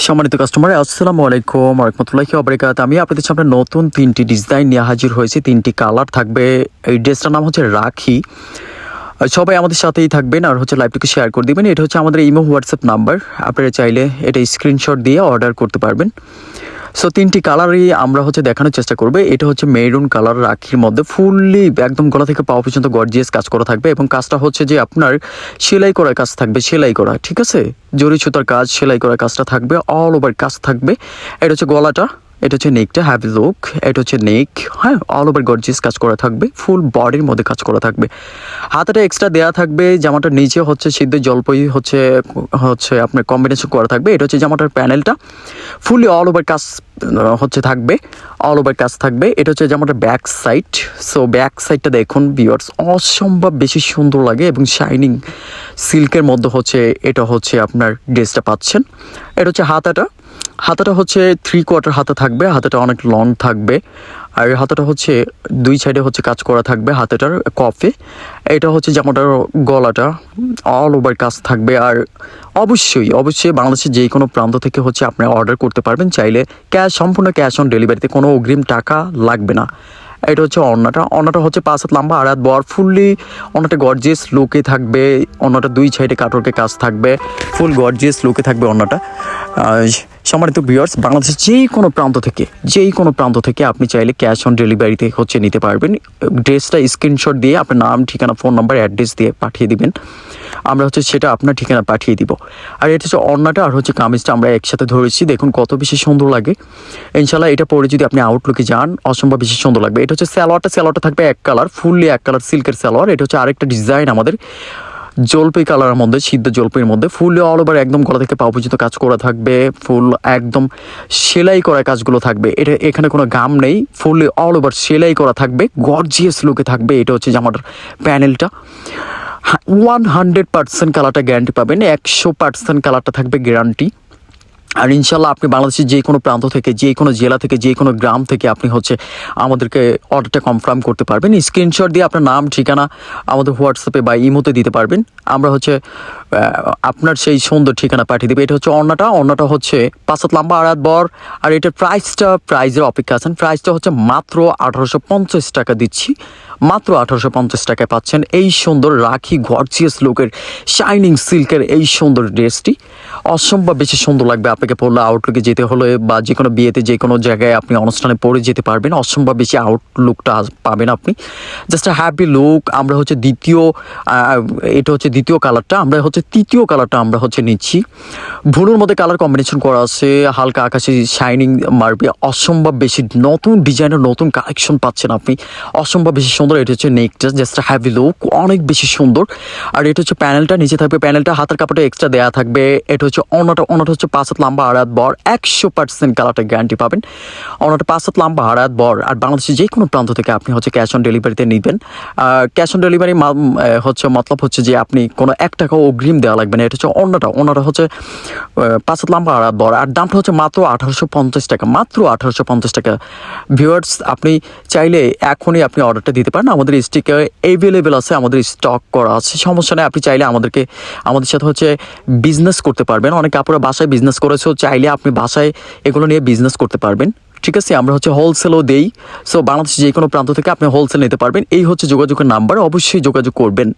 সম্মানিত কাস্টমার, আসসালামু আলাইকুম রহমতুল্লাহি ওয়া বারাকাতুহু। আমি আপনাদের সামনে নতুন 3টি ডিজাইন নিয়ে হাজির হয়েছি। 3টি কালার থাকবে। এই ড্রেসটার নাম হচ্ছে রাখি। সবাই আমাদের সাথেই থাকবেন আর হচ্ছে লাইভটিকে শেয়ার করে দিবেন। এটা হচ্ছে আমাদের ইমো হোয়াটসঅ্যাপ নাম্বার। আপনারা চাইলে এটা স্ক্রিনশট দিয়ে অর্ডার করতে পারবেন। সো 3টি কালারই আমরা হচ্ছে দেখানোর চেষ্টা করবো। এটা হচ্ছে মেরুন কালার রাখির মধ্যে ফুললি একদম গলা থেকে পাওয়া পর্যন্ত গর্জিয়াস কাজ করা থাকবে এবং কাজটা হচ্ছে যে আপনার সেলাই করা কাজ থাকবে, সেলাই করা, ঠিক আছে, জরি সুতার কাজ, সেলাই করা কাজটা থাকবে, অল ওভার কাজ থাকবে। এটা হচ্ছে গলাটা, এটা হচ্ছে নেকটা, হ্যাভি লুক, এটা হচ্ছে নেক, হ্যাঁ, অল ওভার গর্জিয়াস কাজ করা থাকবে, ফুল বডির মধ্যে কাজ করা থাকবে। হাতাটা এক্সট্রা দেওয়া থাকবে, জামাটার নিচে হচ্ছে সিদ্ধ জলপাই হচ্ছে হচ্ছে আপনার কম্বিনেশন করা থাকবে। এটা হচ্ছে জামাটার প্যানেলটা ফুললি অল ওভার কাজ হচ্ছে থাকবে, অল ওভার কাজ থাকবে। এটা হচ্ছে জামাটার ব্যাক সাইড। সো ব্যাক সাইডটা দেখুন ভিউয়ার্স, অসম্ভব বেশি সুন্দর লাগে এবং শাইনিং সিল্কের মধ্যে হচ্ছে এটা হচ্ছে আপনার ড্রেসটা পাচ্ছেন। এটা হচ্ছে হাতাটা, হাতাটা হচ্ছে 3/4 হাতা থাকবে, হাতাটা অনেক লং থাকবে। আর হাতাটা হচ্ছে দুই সাইডে হচ্ছে কাজ করা থাকবে হাতাটার কফে। এটা হচ্ছে জামাটার গলাটা অল ওভার কাজ থাকবে। আর অবশ্যই বাংলাদেশের যে কোনো প্রান্ত থেকে হচ্ছে আপনি অর্ডার করতে পারবেন চাইলে। সম্পূর্ণ ক্যাশ অন ডেলিভারিতে, কোনো অগ্রিম টাকা লাগবে না। এটা হচ্ছে অন্যটা হচ্ছে 5 হাত লম্বা, 8 হাত বড়, ফুললি অন্যটা গর্জিয়াস লুকে থাকবে। অন্যটা দুই সাইডে কাটওয়ার্কের কাজ থাকবে, ফুল গর্জিয়াস লুকে থাকবে অন্যটা। সম্মানিত ভিউয়ার্স, বাংলাদেশের যেই কোনো প্রান্ত থেকে আপনি চাইলে ক্যাশ অন ডেলিভারিতে হচ্ছে নিতে পারবেন। ড্রেসটা স্ক্রিনশট দিয়ে আপনার নাম, ঠিকানা, ফোন নাম্বার, অ্যাড্রেস দিয়ে পাঠিয়ে দিবেন। আমরা হচ্ছে সেটা আপনার ঠিকানা পাঠিয়ে দিব। আর এটা হচ্ছে অন্যটা আর হচ্ছে কামিজটা আমরা একসাথে ধরেছি। দেখুন কত বেশি সুন্দর লাগে। ইনশাল্লাহ এটা পরে যদি আপনি আউটলুকে যান অসম্ভব বেশি সুন্দর লাগবে। এটা হচ্ছে স্যালোয়ারটা থাকবে এক কালার, ফুললি এক কালার সিল্কের স্যালোয়ার। এটা হচ্ছে আরেকটা ডিজাইন আমাদের জলপাই কালারের মধ্যে, সিদ্ধ জলপাইয়ের মধ্যে ফুললি অল ওভার একদম গলা থেকে পাও পর্যন্ত কাজ করা থাকবে। ফুল একদম সেলাই করা কাজগুলো থাকবে। এটা এখানে কোনো গাম নেই, ফুললি অল ওভার সেলাই করা থাকবে, গর্জিয়াস লুকে থাকবে। এটা হচ্ছে জামাটার প্যানেলটা 100% কালারটা গ্যারান্টি পাবেন, 100% কালারটা থাকবে গ্যারান্টি। আর ইনশাল্লাহ আপনি বাংলাদেশের যে কোনো প্রান্ত থেকে, যে কোনো জেলা থেকে, যে কোনো গ্রাম থেকে আপনি হচ্ছে আমাদেরকে অর্ডারটা কনফার্ম করতে পারবেন। স্ক্রিনশট দিয়ে আপনার নাম, ঠিকানা আমাদের হোয়াটসঅ্যাপে বা ইমোতে দিতে পারবেন। আমরা হচ্ছে আপনার সেই সুন্দর ঠিকানা পাঠিয়ে দেবে। এটা হচ্ছে অন্যটা হচ্ছে 5 হাত লম্বা, 8 হাত বড়। আর এটার প্রাইজের অপেক্ষা আছেন। প্রাইসটা হচ্ছে মাত্র 1850 টাকা দিচ্ছি। মাত্র 1850 টাকায় পাচ্ছেন এই সুন্দর রাখি গর্জিয়াস লুকের শাইনিং সিল্কের এই সুন্দর ড্রেসটি। অসম্ভব বেশি সুন্দর লাগবে আপনাকে পরলে। আউটলুকে যেতে হলে বা যে কোনো বিয়েতে, যে কোনো জায়গায় আপনি অনুষ্ঠানে পরে যেতে পারবেন। অসম্ভব বেশি আউটলুকটা পাবেন আপনি, জাস্ট হ্যাপি লুক। আমরা হচ্ছে এটা হচ্ছে দ্বিতীয় কালারটা, আমরা হচ্ছে তৃতীয় কালারটা আমরা হচ্ছে নিচ্ছি। ভুনুর মধ্যে কালার কম্বিনেশন করা আছে, হালকা আকাশি শাইনিং মারবে। অসম্ভব বেশি নতুন ডিজাইনের নতুন কালেকশন পাচ্ছেন আপনি, অসম্ভব বেশি সুন্দর। এটা হচ্ছে নেকটা, জাস্ট হ্যাভি লুক, অনেক বেশি সুন্দর। আর এটা হচ্ছে প্যানেলটা, নিচে থাকবে প্যানেলটা, হাতের কাপড়টা এক্সট্রা দেওয়া থাকবে। এটা হচ্ছে অন্যটা হচ্ছে 5 হাত লম্বা, 8 হাত বড়, 100% কালারটা গ্যারান্টি পাবেন। অন্যটা 5 হাত লম্বা, 8 হাত বড়। আর বাংলাদেশের যে কোনো প্রান্ত থেকে আপনি হচ্ছে ক্যাশ অন ডেলিভারিতে নেবেন। ক্যাশ অন ডেলিভারি হচ্ছে মতলব হচ্ছে যে আপনি কোনো 1 টাকাও অগ্রিম দেওয়া লাগবে না। এটা হচ্ছে অন্যটা হচ্ছে 5 হাত লম্বা, 8 হাত বড়। আর দামটা হচ্ছে মাত্র 1850 টাকা, মাত্র 1850 টাকা। ভিউয়ার্স, আপনি চাইলে এখনই আপনি অর্ডারটা দিতে পারেন। আমাদের স্টিকার অ্যাভেলেবেল আছে, আমাদের স্টক করা আছে, সমস্যা নেই। আপনি চাইলে আমাদের সাথে হচ্ছে বিজনেস করতে পারবেন। অনেক আপুরা বাসায় বিজনেস করেছো, চাইলে আপনি বাসায় এগুলো নিয়ে বিজনেস করতে পারবেন, ঠিক আছে। আমরা হচ্ছে হোলসেলও দেই। সো বাংলাদেশের যে কোনো প্রান্ত থেকে আপনি হোলসেল নিতে পারবেন। এই হচ্ছে যোগাযোগের নাম্বার, অবশ্যই যোগাযোগ করবেন।